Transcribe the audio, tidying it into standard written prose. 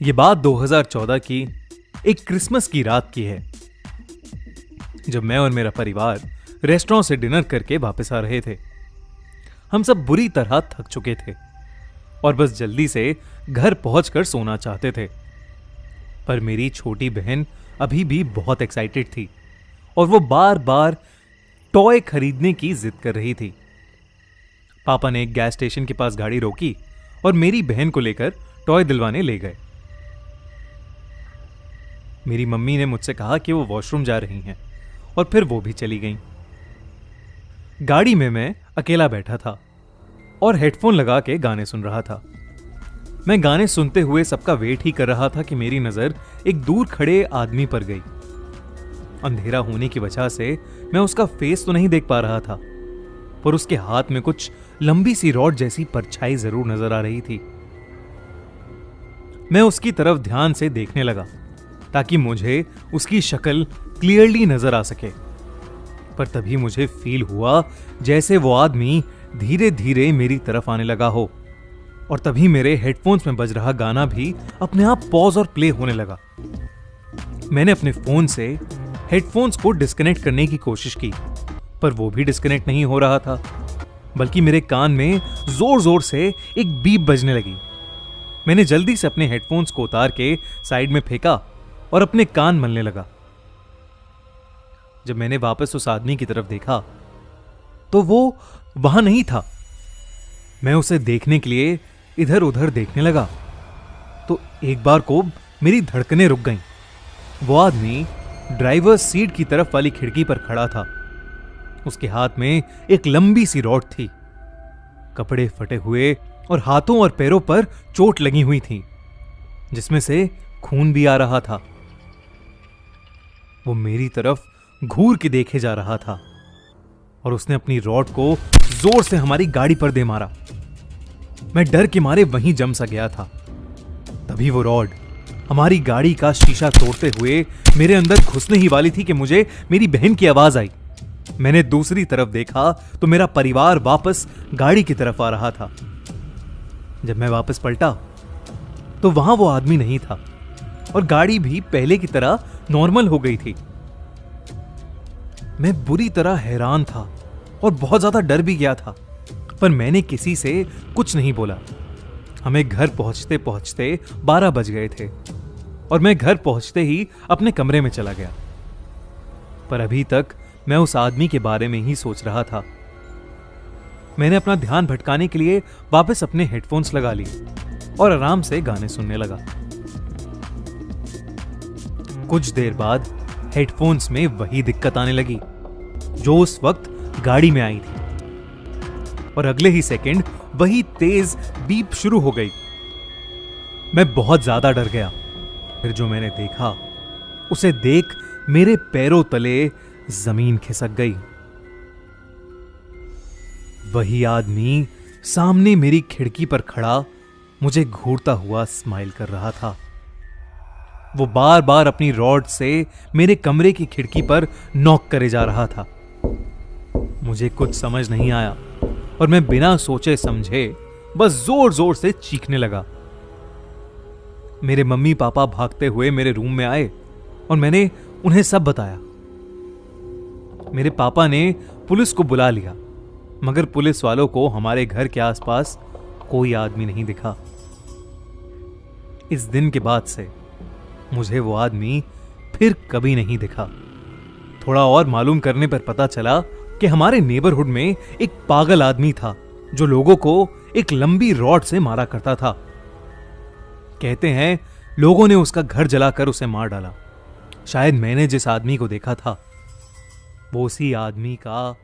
ये बात 2014 की एक क्रिसमस की रात की है, जब मैं और मेरा परिवार रेस्टोरेंट से डिनर करके वापस आ रहे थे। हम सब बुरी तरह थक चुके थे और बस जल्दी से घर पहुंचकर सोना चाहते थे। पर मेरी छोटी बहन अभी भी बहुत एक्साइटेड थी और वो बार बार टॉय खरीदने की जिद कर रही थी। पापा ने एक गैस स्टेशन के पास गाड़ी रोकी और मेरी बहन को लेकर टॉय दिलवाने ले गए। मेरी मम्मी ने मुझसे कहा कि वो वॉशरूम जा रही हैं और फिर वो भी चली गईं। गाड़ी में मैं अकेला बैठा था और हेडफोन लगा के गाने सुन रहा था। मैं गाने सुनते हुए सबका वेट ही कर रहा था कि मेरी नजर एक दूर खड़े आदमी पर गई। अंधेरा होने की वजह से मैं उसका फेस तो नहीं देख पा रहा था, पर उसके हाथ में कुछ लंबी सी रॉड जैसी परछाई जरूर नजर आ रही थी। मैं उसकी तरफ ध्यान से देखने लगा ताकि मुझे उसकी शक्ल क्लियरली नजर आ सके। पर तभी मुझे फील हुआ जैसे वो आदमी धीरे धीरे मेरी तरफ आने लगा हो, और तभी मेरे हेडफोन्स में बज रहा गाना भी अपने आप पॉज और प्ले होने लगा। मैंने अपने फोन से हेडफोन्स को डिस्कनेक्ट करने की कोशिश की, पर वो भी डिस्कनेक्ट नहीं हो रहा था, बल्कि मेरे कान में जोर जोर से एक बीप बजने लगी। मैंने जल्दी से अपने हेडफोन्स को उतार के साइड में फेंका और अपने कान मलने लगा। जब मैंने वापस उस आदमी की तरफ देखा तो वो वहां नहीं था। मैं उसे देखने के लिए इधर उधर देखने लगा तो एक बार को मेरी धड़कनें रुक गईं। वो आदमी ड्राइवर सीट की तरफ वाली खिड़की पर खड़ा था। उसके हाथ में एक लंबी सी रॉड थी। कपड़े फटे हुए और हाथों और पैरों पर चोट लगी हुई थी, जिसमें से खून भी आ रहा था। वो मेरी तरफ घूर के देखे जा रहा था और उसने अपनी रॉड को जोर से हमारी गाड़ी पर दे मारा। मैं डर के मारे वहीं जम सा गया था। तभी वो रॉड हमारी गाड़ी का शीशा तोड़ते हुए मेरे अंदर घुसने ही वाली थी कि मुझे मेरी बहन की आवाज आई। मैंने दूसरी तरफ देखा तो मेरा परिवार वापस गाड़ी की तरफ आ रहा था। जब मैं वापस पलटा तो वहां वो आदमी नहीं था और गाड़ी भी पहले की तरह नॉर्मल हो गई थी। मैं बुरी तरह हैरान था और बहुत ज्यादा डर भी गया था, पर मैंने किसी से कुछ नहीं बोला। हमें घर पहुंचते पहुंचते 12 बज गए थे और मैं घर पहुंचते ही अपने कमरे में चला गया। पर अभी तक मैं उस आदमी के बारे में ही सोच रहा था। मैंने अपना ध्यान भटकाने के लिए वापस अपने हेडफोन्स लगा लिए और आराम से गाने सुनने लगा। कुछ देर बाद हेडफोन्स में वही दिक्कत आने लगी जो उस वक्त गाड़ी में आई थी, और अगले ही सेकंड वही तेज बीप शुरू हो गई। मैं बहुत ज्यादा डर गया। फिर जो मैंने देखा उसे देख मेरे पैरों तले जमीन खिसक गई। वही आदमी सामने मेरी खिड़की पर खड़ा मुझे घूरता हुआ स्माइल कर रहा था। वो बार बार अपनी रॉड से मेरे कमरे की खिड़की पर नॉक करे जा रहा था। मुझे कुछ समझ नहीं आया और मैं बिना सोचे समझे बस जोर जोर से चीखने लगा। मेरे मम्मी पापा भागते हुए मेरे रूम में आए और मैंने उन्हें सब बताया। मेरे पापा ने पुलिस को बुला लिया, मगर पुलिस वालों को हमारे घर के आसपास कोई आदमी नहीं दिखा। इस दिन के बाद से मुझे वो आदमी फिर कभी नहीं दिखा। थोड़ा और मालूम करने पर पता चला कि हमारे नेबरहुड में एक पागल आदमी था जो लोगों को एक लंबी रॉड से मारा करता था। कहते हैं लोगों ने उसका घर जलाकर उसे मार डाला। शायद मैंने जिस आदमी को देखा था वो उसी आदमी का